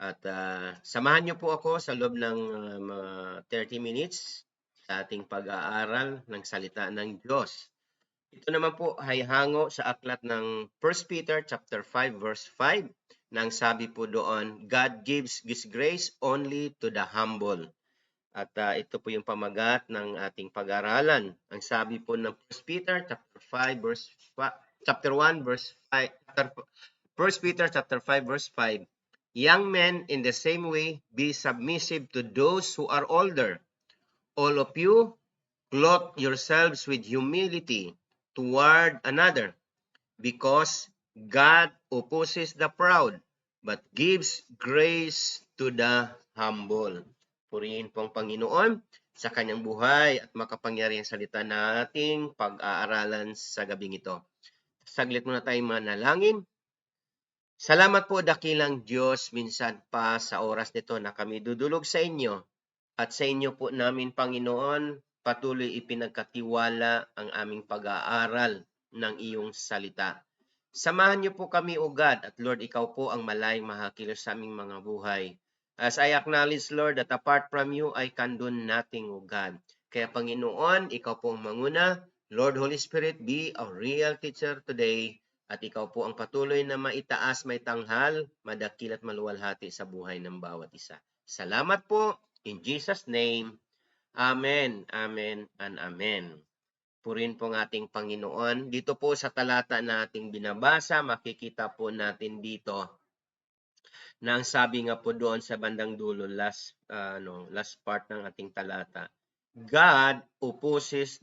At samahan niyo po ako sa loob ng mga 30 minutes sa ating pag-aaral ng salita ng Diyos. Ito naman po ay hango sa aklat ng 1 Peter chapter 5 verse 5 nang sabi po doon, God gives His grace only to the humble. At ito po yung pamagat ng ating pag-aralan. Ang sabi po ng 1 Peter chapter 5 verse 5, chapter 1 verse 5, 1 Peter chapter 5 verse 5. Young men in the same way be submissive to those who are older. All of you clothe yourselves with humility toward another, because God opposes the proud, but gives grace to the humble. Purihin po ang Panginoon sa kanyang buhay at makapangyarihang salita nating pag-aaralan sa gabing ito. Saglit muna tayong manalangin. Salamat po dakilang Diyos minsan pa sa oras nito na kami dudulog sa inyo at sa inyo po namin Panginoon patuloy ipinagkatiwala ang aming pag-aaral ng iyong salita. Samahan niyo po kami, O God, at Lord, ikaw po ang malayang mahakilos sa aming mga buhay. As I acknowledge, Lord, that apart from you, I can do nothing, O God. Kaya Panginoon, ikaw po ang manguna. Lord, Holy Spirit, be our real teacher today. At ikaw po ang patuloy na maitaas, maitanghal, madakil at maluwalhati sa buhay ng bawat isa. Salamat po. In Jesus' name, Amen, Amen, and Amen. Purin po ng ating Panginoon. Dito po sa talata na ating binabasa, makikita po natin dito na ang sabi nga po doon sa bandang dulo, last part ng ating talata. God opposes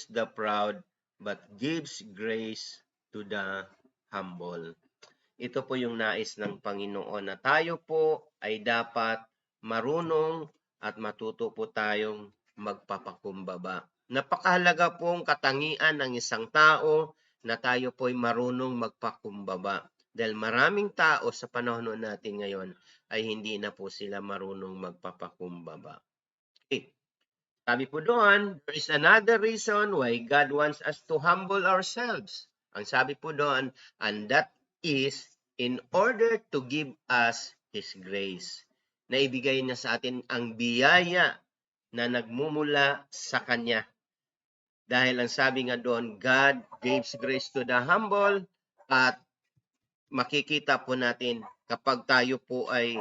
the proud, but gives grace to the humble. Ito po yung nais ng Panginoon na tayo po ay dapat marunong at matuto po tayong magpapakumbaba. Napakahalaga pong katangian ng isang tao na tayo po ay marunong magpakumbaba. Dahil maraming tao sa panahon natin ngayon ay hindi na po sila marunong magpapakumbaba. Okay. Sabi po doon, there is another reason why God wants us to humble ourselves. Ang sabi po doon, and that is in order to give us His grace. Na ibigay niya sa atin ang biyaya na nagmumula sa Kanya. Dahil ang sabi nga doon, God gives grace to the humble, at makikita po natin kapag tayo po ay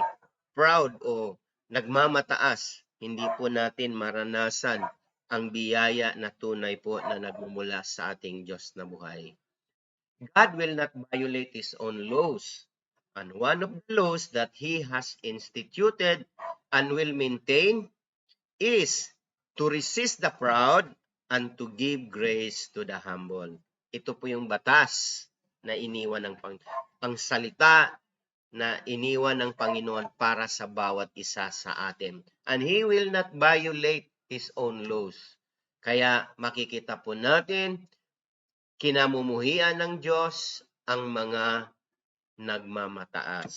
proud o nagmamataas, hindi po natin maranasan ang biyaya na tunay po na nagmumula sa ating Diyos na buhay. God will not violate His own laws. And one of the laws that He has instituted and will maintain is to resist the proud and to give grace to the humble. Ito po yung batas na iniwan ng pangsalita na iniwan ng Panginoon para sa bawat isa sa atin. And He will not violate His own laws. Kaya makikita po natin, kinamumuhian ng Diyos ang mga nagmamataas.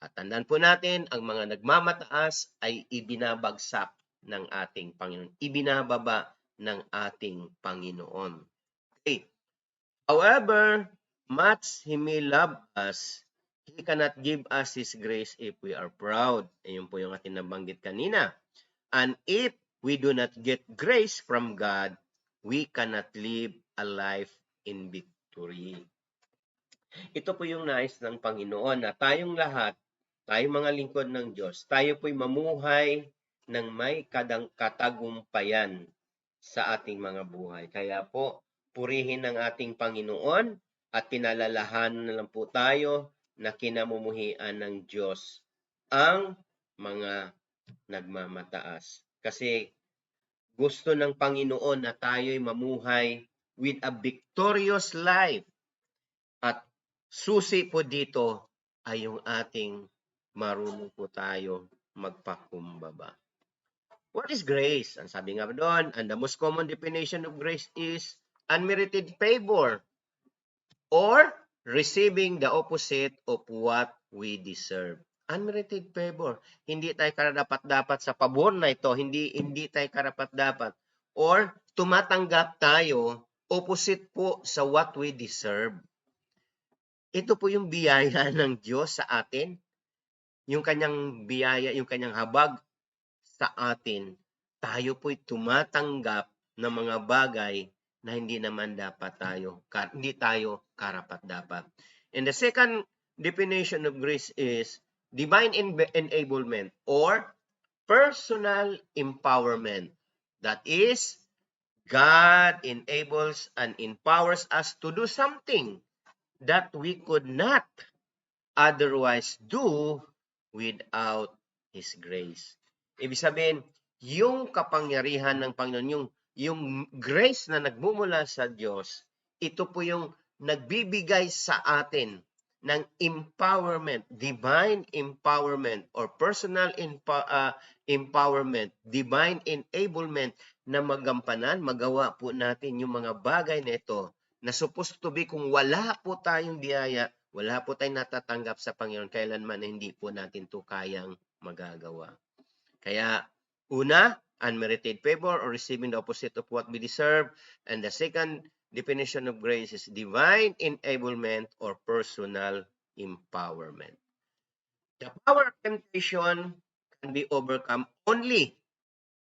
At tandaan po natin, ang mga nagmamataas ay ibinabagsak ng ating Panginoon. Ibinababa ng ating Panginoon. Okay. However, much He may love us, He cannot give us His grace if we are proud. Ayun po yung ating nabanggit kanina. And if we do not get grace from God, we cannot live a life in victory. Ito po yung nais ng Panginoon na tayong lahat, tayong mga lingkod ng Diyos, tayo po'y mamuhay ng may katagumpayan sa ating mga buhay. Kaya po, purihin ang ating Panginoon at pinalalahanan na lang po tayo na kinamumuhian ng Diyos ang mga nagmamataas. Kasi gusto ng Panginoon na tayo'y mamuhay with a victorious life. At susi po dito ay yung ating marunong po tayo magpakumbaba. What is grace? Ang sabi nga doon, and the most common definition of grace is unmerited favor or receiving the opposite of what we deserve. Unmerited favor. Hindi tayo karapat-dapat sa pabor na ito. Hindi tayo karapat-dapat. Or tumatanggap tayo opposite po sa what we deserve. Ito po yung biyaya ng Diyos sa atin yung kanyang biyaya, yung kanyang habag sa atin, tayo po'y tumatanggap ng mga bagay na hindi naman dapat hindi tayo karapat-dapat. And the second definition of grace is divine enablement or personal empowerment. That is, God enables and empowers us to do something that we could not otherwise do without His grace. Ibig sabihin, yung kapangyarihan ng Panginoon, yung grace na nagmumula sa Diyos, ito po yung nagbibigay sa atin ng empowerment, divine empowerment or personal empowerment, divine enablement na magawa po natin yung mga bagay na ito na supposed to be kung wala po tayong biyaya, wala po tayong natatanggap sa Panginoon kailanman na hindi po natin to kayang magagawa. Kaya, una, unmerited favor or receiving the opposite of what we deserve. And the second definition of grace is divine enablement or personal empowerment. The power of temptation can be overcome only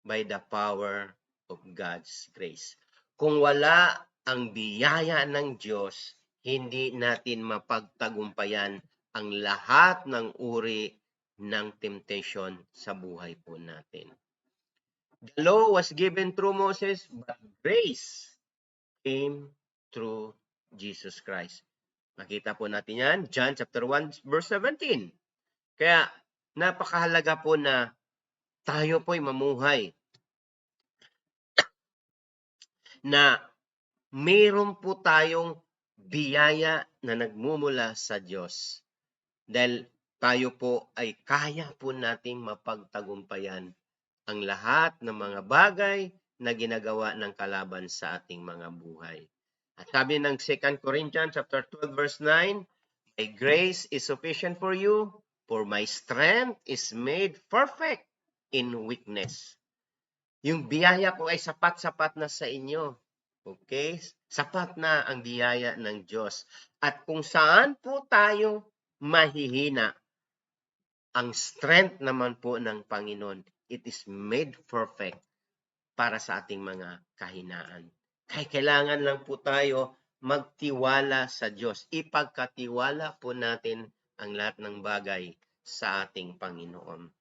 by the power of God's grace. Kung wala ang biyaya ng Diyos, hindi natin mapagtagumpayan ang lahat ng uri ng temptation sa buhay po natin. The law was given through Moses, but grace came through Jesus Christ. Makita po natin yan, John chapter 1, verse 17. Kaya napakahalaga po na tayo po'y mamuhay na mayroon po tayong biyaya na nagmumula sa Diyos. Dahil tayo po ay kaya po nating mapagtagumpayan ang lahat ng mga bagay na ginagawa ng kalaban sa ating mga buhay. At sabi ng 2 Corinthians chapter 12 verse 9, my grace is sufficient for you, for my strength is made perfect in weakness. Yung biyaya ko ay sapat-sapat na sa inyo. Okay? Sapat na ang biyaya ng Diyos. At kung saan po tayo mahihina, ang strength naman po ng Panginoon, it is made perfect para sa ating mga kahinaan. Kaya kailangan lang po tayo magtiwala sa Diyos. Ipagkatiwala po natin ang lahat ng bagay sa ating Panginoon.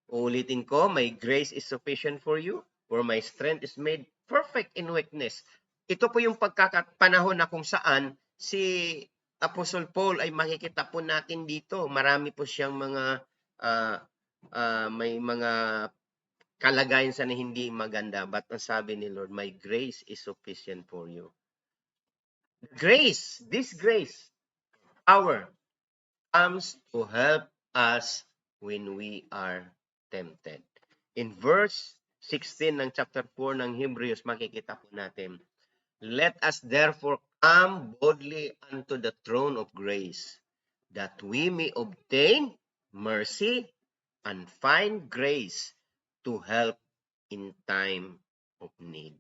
Uulitin ko, my grace is sufficient for you, for my strength is made perfect in weakness. Ito po yung panahon na kung saan si Apostle Paul ay makikita po natin dito. Marami po siyang may mga kalagayan sa na hindi maganda. But ang sabi ni Lord, my grace is sufficient for you. Grace, this grace, power, comes to help us when we are tempted. In verse 16 ng chapter 4 ng Hebrews, makikita po natin, let us therefore come boldly unto the throne of grace, that we may obtain mercy and find grace to help in time of need.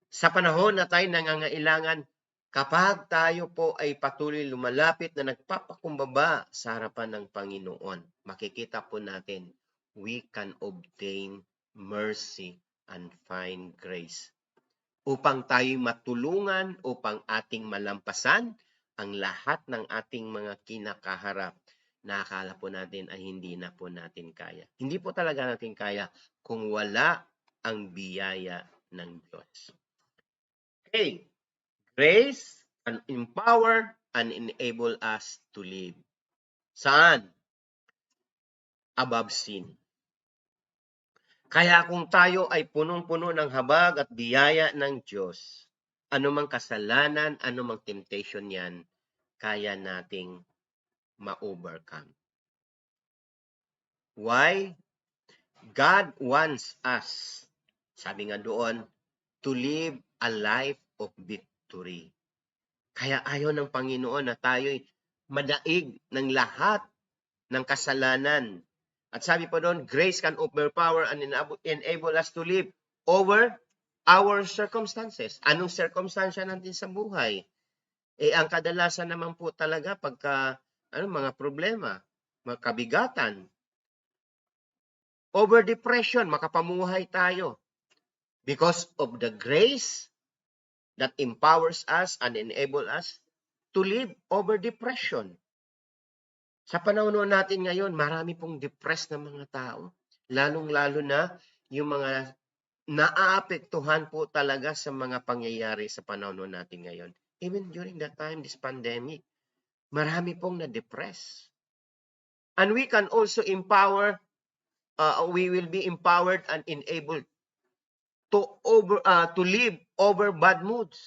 Sa panahon na tayo nangangailangan, kapag tayo po ay patuloy lumalapit na nagpapakumbaba sa harapan ng Panginoon, makikita po natin, we can obtain mercy and find grace. Upang tayo matulungan, upang ating malampasan ang lahat ng ating mga kinakaharap na akala po natin ay hindi na po natin kaya. Hindi po talaga natin kaya kung wala ang biyaya ng Diyos. Okay, grace can empower and enable us to live. Saan? Above sin. Kaya kung tayo ay punong-puno ng habag at biyaya ng Diyos, anumang kasalanan, anumang temptation yan, kaya nating ma-overcome. Why? God wants us, sabi nga doon, to live a life of victory. Kaya ayaw ng Panginoon na tayo'y madaig ng lahat ng kasalanan. At sabi po doon, grace can overpower and enable us to live over our circumstances. Anong circumstansya natin sa buhay? Ang kadalasan naman po talaga pagka mga problema, makabigatan, over depression, makapamuhay tayo because of the grace that empowers us and enable us to live over depression. Sa panahon natin ngayon, marami pong depressed na mga tao. Lalong-lalo na yung mga naaapektuhan po talaga sa mga pangyayari sa panahon natin ngayon. Even during that time, this pandemic, marami pong na-depress. And we can also empower, we will be empowered and enabled to live over bad moods.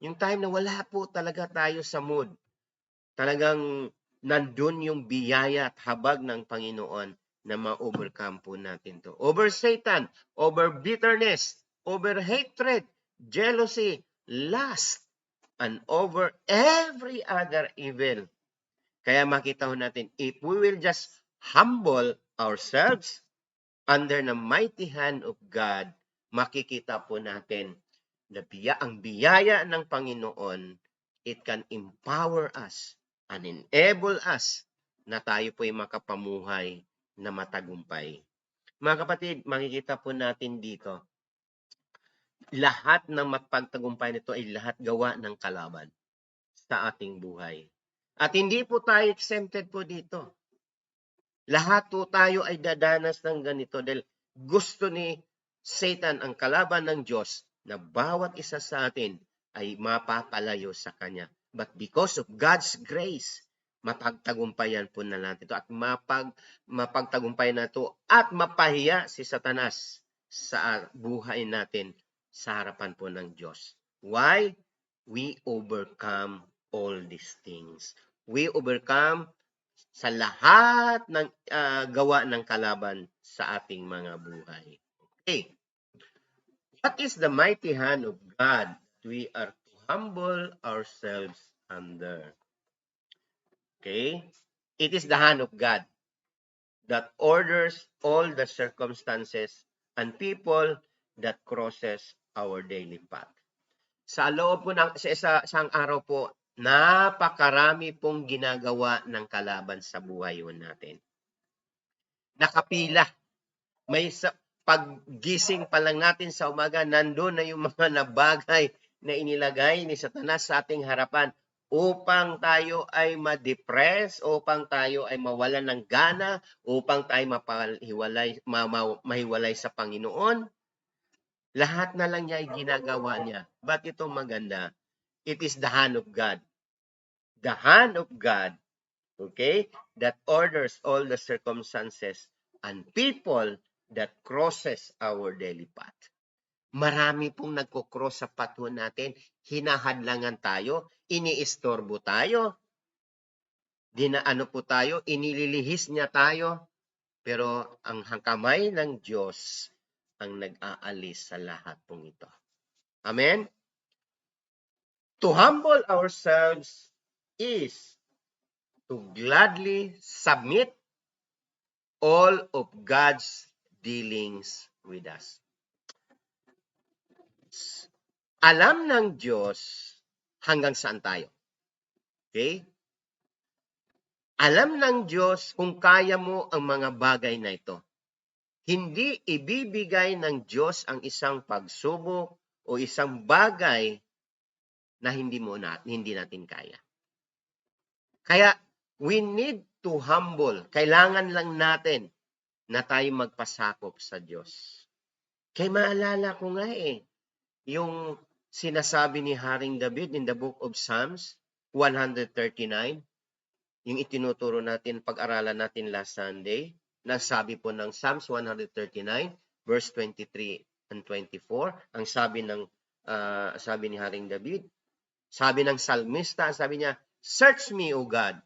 Yung time na wala po talaga tayo sa mood, talagang nandun yung biyaya at habag ng Panginoon na ma-overcome po natin to. Over Satan, over bitterness, over hatred, jealousy, lust, and over every other evil. Kaya makita ho natin, if we will just humble ourselves under the mighty hand of God, makikita po natin na ang biyaya ng Panginoon, it can empower us and enable us na tayo po ay makapamuhay na matagumpay. Mga kapatid, makikita po natin dito, lahat ng mapagtagumpay nito ay lahat gawa ng kalaban sa ating buhay. At hindi po tayo exempted po dito. Lahat po tayo ay dadanas ng ganito dahil gusto ni Satan, ang kalaban ng Diyos, na bawat isa sa atin ay mapapalayo sa Kanya. But because of God's grace, mapagtagumpayan po na natin ito at mapagtagumpayan na ito at mapahiya si Satanas sa buhay natin sa harapan po ng Diyos. Why? We overcome all these things. We overcome sa lahat ng gawa ng kalaban sa ating mga buhay. Okay. What is the mighty hand of God we are to humble ourselves under? Okay? It is the hand of God that orders all the circumstances and people that crosses our daily path. Sa loob po ng sa isang araw po, napakarami pong ginagawa ng kalaban sa buhay natin. Nakapila. May paggising pa lang natin sa umaga, nandun na yung mga nabagay na inilagay ni Satanas sa ating harapan upang tayo ay ma-depress, upang tayo ay mawalan ng gana, upang tayo mahiwalay sa Panginoon. Lahat na lang niya ay ginagawa niya. But ito maganda, it is the hand of God. The hand of God, okay, that orders all the circumstances and people that crosses our daily path. Marami pong nagko-cross sa path natin, hinahadlangan tayo, iniistorbo tayo, dinaano po tayo, inililihis niya tayo, pero ang kamay ng Diyos ang nag-aalis sa lahat pong ito. Amen? To humble ourselves is to gladly submit all of God's dealings with us. Alam ng Diyos hanggang saan tayo. Okay? Alam ng Diyos kung kaya mo ang mga bagay na ito. Hindi ibibigay ng Diyos ang isang pagsubok o isang bagay na hindi natin kaya. Kaya we need to humble. Kailangan lang natin na tayo magpasakop sa Diyos. Kaya maalala ko nga yung sinasabi ni Haring David in the book of Psalms 139, yung itinuturo natin, pag-aralan natin last Sunday, na sabi po ng Psalms 139, verse 23 and 24, ang sabi ni Haring David, sabi ng salmista, sabi niya, "Search me, O God,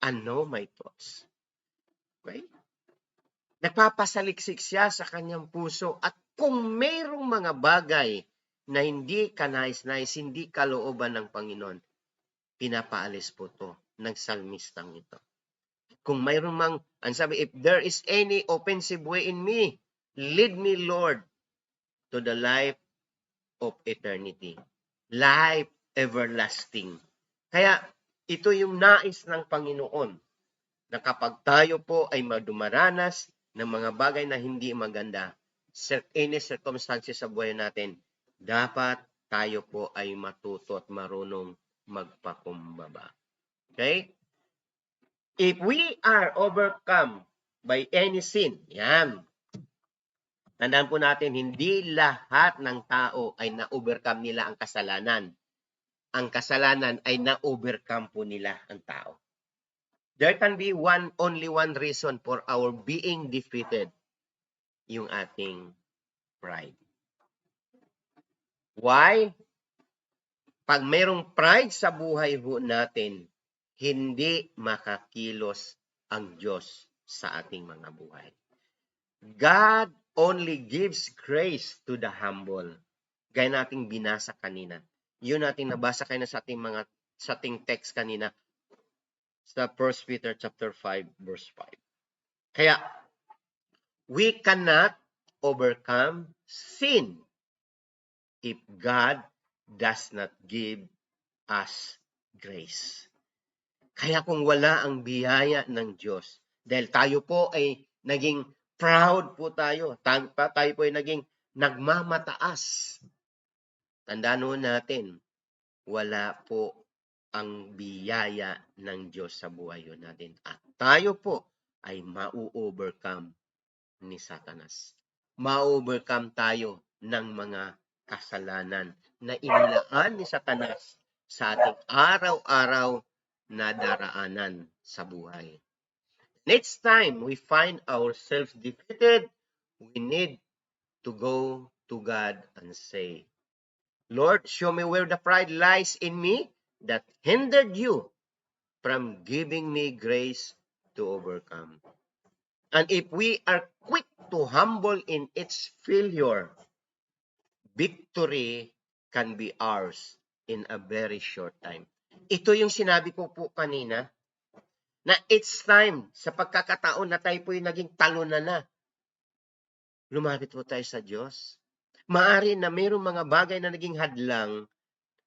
and know my thoughts." Okay? Nagpapasaliksik siya sa kanyang puso at kung mayroong mga bagay na hindi kanais-nais, hindi kalooban ng Panginoon, pinapaalis po to ng salmistang ito. Kung mayroong ang sabi, if there is any offensive way in me, lead me, Lord, to the life of eternity. Life everlasting. Kaya ito yung nais ng Panginoon na kapag tayo po ay dumaranas ng mga bagay na hindi maganda, any circumstances sa buhay natin, dapat tayo po ay matuto at marunong magpakumbaba. Okay? If we are overcome by any sin, yan. Tandaan po natin, hindi lahat ng tao ay na-overcome nila ang kasalanan. Ang kasalanan ay na-overcome po nila ang tao. There can be only one reason for our being defeated, yung ating pride. Why? Pag mayroong pride sa buhay ho natin, hindi makakilos ang Diyos sa ating mga buhay. God only gives grace to the humble. Gaya nating binasa kanina. Yun nating nabasa kanina sa ating text kanina sa 1 Peter chapter 5 verse 5. Kaya we cannot overcome sin if God does not give us grace. Kaya kung wala ang biyaya ng Diyos, dahil tayo po ay naging proud po tayo po ay naging nagmamataas. Tandaan natin, wala po ang biyaya ng Diyos sa buhay natin. At tayo po ay ma-overcome ni Satanas. Ma-overcome tayo ng mga kasalanan na inilaan ni Satanas sa ating araw-araw na daraanan sa buhay. Next time we find ourselves defeated, we need to go to God and say, Lord, show me where the pride lies in me that hindered you from giving me grace to overcome. And if we are quick to humble in its failure, victory can be ours in a very short time. Ito yung sinabi ko po kanina, na it's time, sa pagkakataon na tayo po yung naging talunan na, lumapit po tayo sa Diyos. Maari na mayroong mga bagay na naging hadlang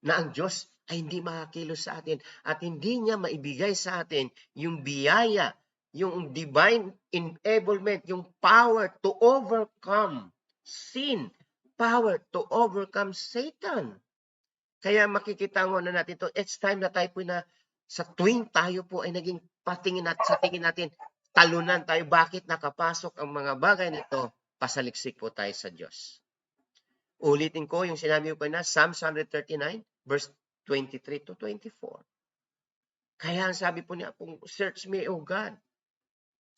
na ang Diyos ay hindi makakilos sa atin at hindi niya maibigay sa atin yung biyaya, yung divine enablement, yung power to overcome sin, power to overcome Satan. Kaya makikita mo na natin to, it's time na tayo po na sa tuwing tayo po ay naging sa tingin natin, talunan tayo, bakit nakapasok ang mga bagay nito, pasaliksik po tayo sa Diyos. Ulitin ko yung sinabi ko na Psalms 139 verse 23 to 24. Kaya ang sabi po niya, search me, O God.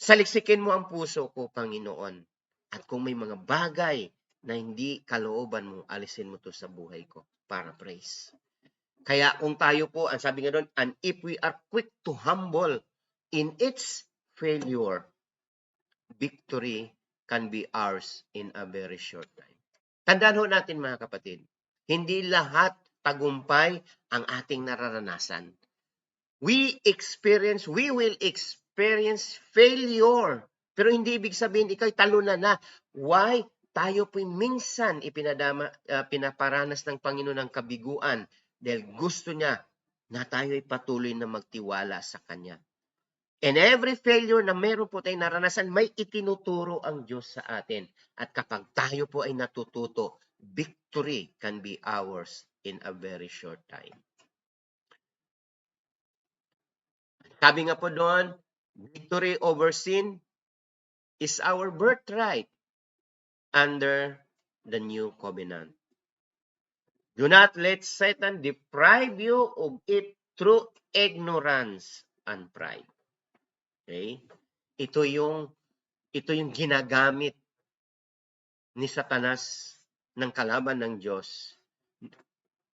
Saliksikin mo ang puso ko, Panginoon. At kung may mga bagay na hindi kalooban mo, alisin mo to sa buhay ko para praise. Kaya kung tayo po, ang sabi nga doon, and if we are quick to humble in its failure, victory can be ours in a very short time. Tandaan ho natin mga kapatid, hindi lahat tagumpay ang ating nararanasan. We will experience failure. Pero hindi ibig sabihin ikaw'y talunan na. Why? Tayo po'y minsan pinaparanas ng Panginoon ng kabiguan dahil gusto niya na tayo'y patuloy na magtiwala sa Kanya. And every failure na meron po tayong naranasan, may itinuturo ang Diyos sa atin. At kapag tayo po ay natututo, victory can be ours in a very short time. Sabi nga po doon, victory over sin is our birthright under the new covenant. Do not let Satan deprive you of it through ignorance and pride. Okay? Ito yung ginagamit ni Satanas ng kalaban ng Diyos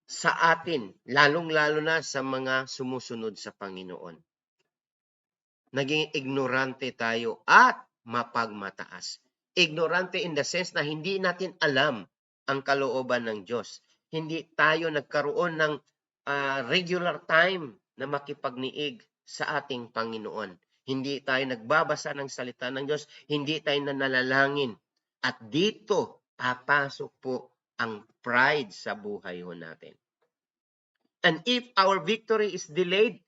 sa atin, lalong-lalo na sa mga sumusunod sa Panginoon. Naging ignorante tayo at mapagmataas. Ignorante in the sense na hindi natin alam ang kalooban ng Diyos. Hindi tayo nagkaroon ng regular time na makipagniig sa ating Panginoon. Hindi tayo nagbabasa ng salita ng Diyos. Hindi tayo nanalangin. At dito, papasok po ang pride sa buhay natin. And if our victory is delayed,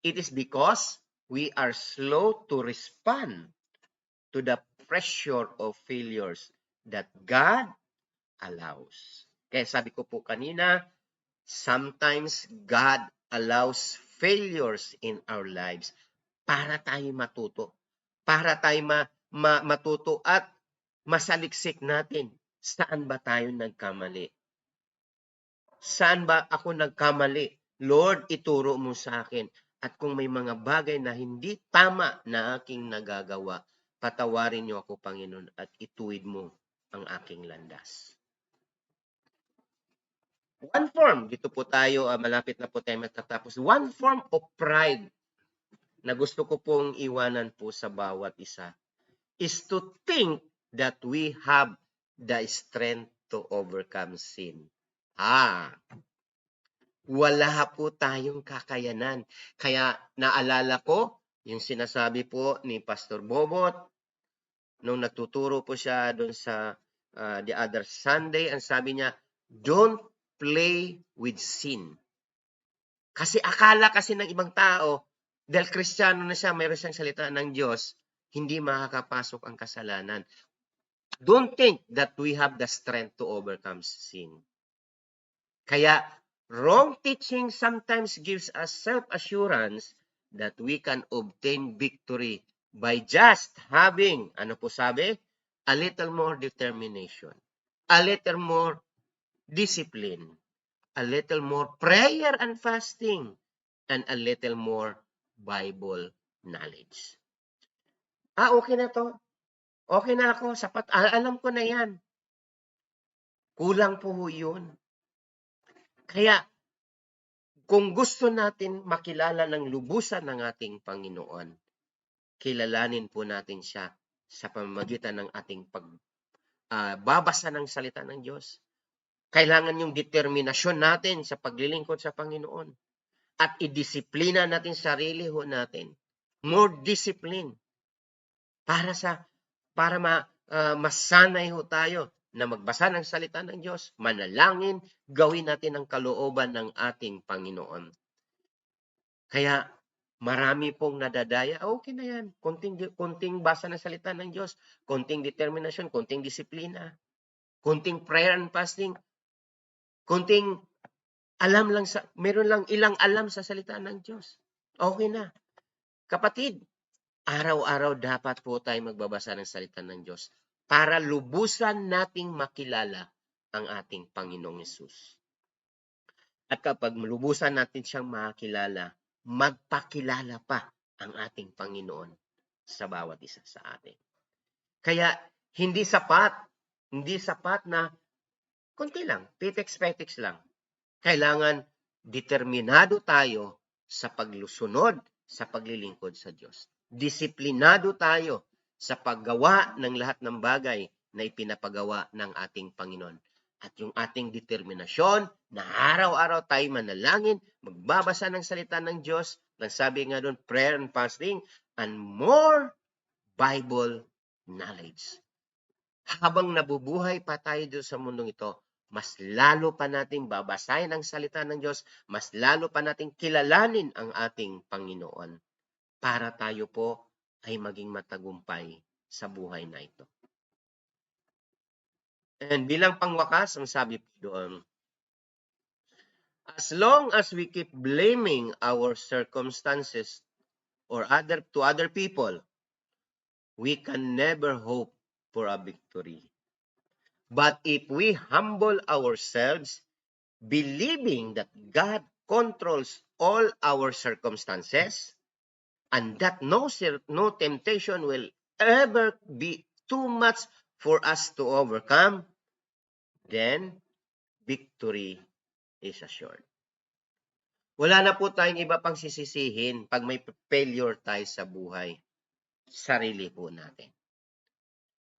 it is because we are slow to respond to the pressure of failures that God allows. Kaya sabi ko po kanina, sometimes God allows failures in our lives para tayo matuto. Para tayo matuto at masaliksik natin saan ba tayo nagkamali. Saan ba ako nagkamali? Lord, ituro mo sa akin. At kung may mga bagay na hindi tama na aking nagagawa, patawarin niyo ako, Panginoon, at ituwid mo ang aking landas. One form, dito po tayo, malapit na po tayo matatapos. One form of pride na gusto ko pong iwanan po sa bawat isa is to think that we have the strength to overcome sin. Wala po tayong kakayanan. Kaya naalala ko yung sinasabi po ni Pastor Bobot nung nagtuturo po siya doon sa the other Sunday. Ang sabi niya, don't play with sin. Kasi akala kasi ng ibang tao, dahil Kristiyano na siya, mayroon siyang salita ng Diyos, hindi makakapasok ang kasalanan. Don't think that we have the strength to overcome sin. Kaya, wrong teaching sometimes gives us self-assurance that we can obtain victory by just having, ano po sabi? A little more determination, a little more discipline, a little more prayer and fasting, and a little more Bible knowledge. Okay na to. Okay na ako. Sapat. Alam ko na yan. Kulang po yun. Kaya, kung gusto natin makilala ng lubusan ng ating Panginoon, kilalanin po natin siya sa pamamagitan ng ating pagbabasa ng salita ng Diyos. Kailangan yung determinasyon natin sa paglilingkod sa Panginoon. At idisiplina natin sarili ho natin. More discipline. Para masanay ho tayo na magbasa ng salita ng Diyos, manalangin, gawin natin ang kalooban ng ating Panginoon. Kaya marami pong nadadaya, okay na yan. Konting basa ng salita ng Diyos, konting determinasyon, konting disiplina, konting prayer and fasting, konting alam lang meron lang ilang alam sa salita ng Diyos. Okay na. Kapatid, araw-araw dapat po tayo magbabasa ng salita ng Diyos para lubusan nating makilala ang ating Panginoong Hesus. At kapag lubusan natin siyang makilala, magpakilala pa ang ating Panginoon sa bawat isa sa atin. Kaya hindi sapat na konti lang, pitex-petex lang. Kailangan determinado tayo sa paglusunod sa paglilingkod sa Diyos. Disiplinado tayo sa paggawa ng lahat ng bagay na ipinapagawa ng ating Panginoon. At yung ating determinasyon na araw-araw tayo manalangin, magbabasa ng salita ng Diyos, nagsabi nga doon, prayer and fasting, and more Bible knowledge. Habang nabubuhay pa tayo doon sa mundong ito, mas lalo pa nating babasahin ang salita ng Diyos, mas lalo pa nating kilalanin ang ating Panginoon para tayo po ay maging matagumpay sa buhay na ito. And bilang pangwakas, ang sabi po doon, as long as we keep blaming our circumstances or to other people, we can never hope for a victory. But if we humble ourselves, believing that God controls all our circumstances, and that no temptation will ever be too much for us to overcome, then victory is assured. Wala na po tayong iba pang sisisihin pag may failure tayo sa buhay. Sarili po natin.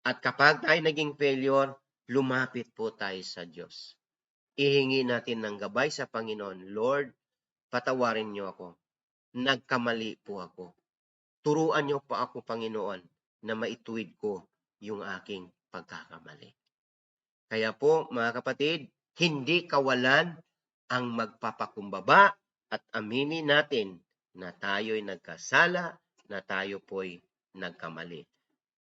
At kapag tayo naging failure, lumapit po tayo sa Diyos. Ihingi natin ng gabay sa Panginoon, Lord, patawarin niyo ako. Nagkamali po ako. Turuan niyo pa ako, Panginoon, na maituwid ko yung aking pagkakamali. Kaya po, mga kapatid, hindi kawalan ang magpapakumbaba at aminin natin na tayo'y nagkasala, na tayo po'y nagkamali.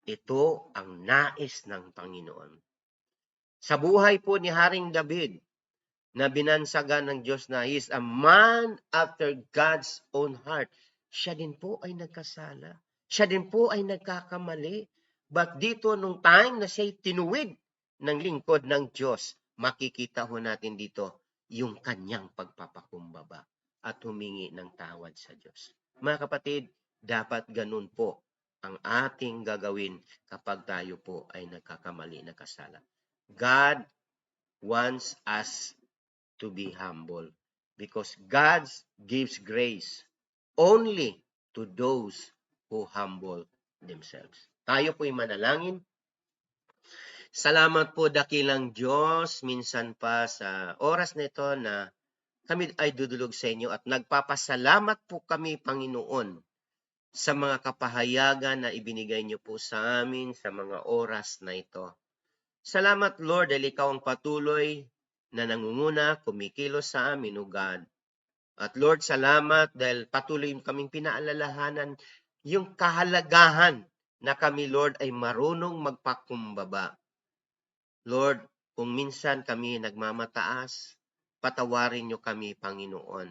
Ito ang nais ng Panginoon. Sa buhay po ni Haring David, na binansagan ng Diyos na he is a man after God's own heart. Siya din po ay nagkasala. Siya din po ay nagkakamali. But dito, nung time na siya'y tinuwid ng lingkod ng Diyos, makikita ho natin dito yung kanyang pagpapakumbaba at humingi ng tawad sa Diyos. Mga kapatid, dapat ganun po ang ating gagawin kapag tayo po ay nagkakamali, nagkasala. God wants us to be humble because God gives grace only to those who humble themselves. Tayo po'y manalangin. Salamat po dakilang Diyos minsan pa sa oras na ito na kami ay dudulog sa inyo at nagpapasalamat po kami, Panginoon, sa mga kapahayagan na ibinigay niyo po sa amin sa mga oras na ito. Salamat, Lord, dahil ikaw ang patuloy na nangunguna, kumikilos sa amin, O God. At Lord, salamat dahil patuloy kaming pinaalalahanan yung kahalagahan na kami, Lord, ay marunong magpakumbaba. Lord, kung minsan kami nagmamataas, patawarin niyo kami, Panginoon.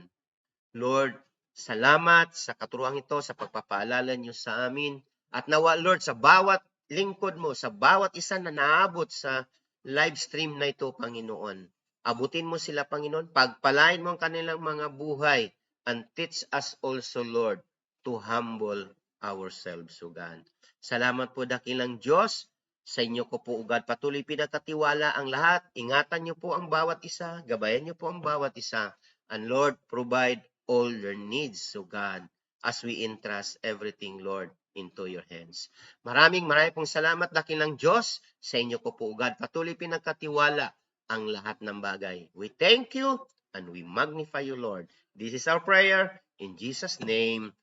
Lord, salamat sa katuruang ito, sa pagpapaalala niyo sa amin. At nawa, Lord, sa bawat lingkod mo, sa bawat isa na naabot sa live stream na ito, Panginoon. Abutin mo sila, Panginoon. Pagpalain mo ang kanilang mga buhay. And teach us also, Lord, to humble ourselves, O God. Salamat po, dakilang Diyos. Sa inyo ko po, O God, patuloy pinagkatiwala ang lahat. Ingatan niyo po ang bawat isa. Gabayan niyo po ang bawat isa. And Lord, provide all your needs, O God, as we entrust everything, Lord, into your hands. Maraming pong salamat, dakilang Diyos. Sa inyo ko po, God, patuloy pinagkatiwala ang lahat ng bagay. We thank you and we magnify you, Lord. This is our prayer in Jesus' name.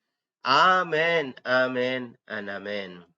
Amen, amen, and amen.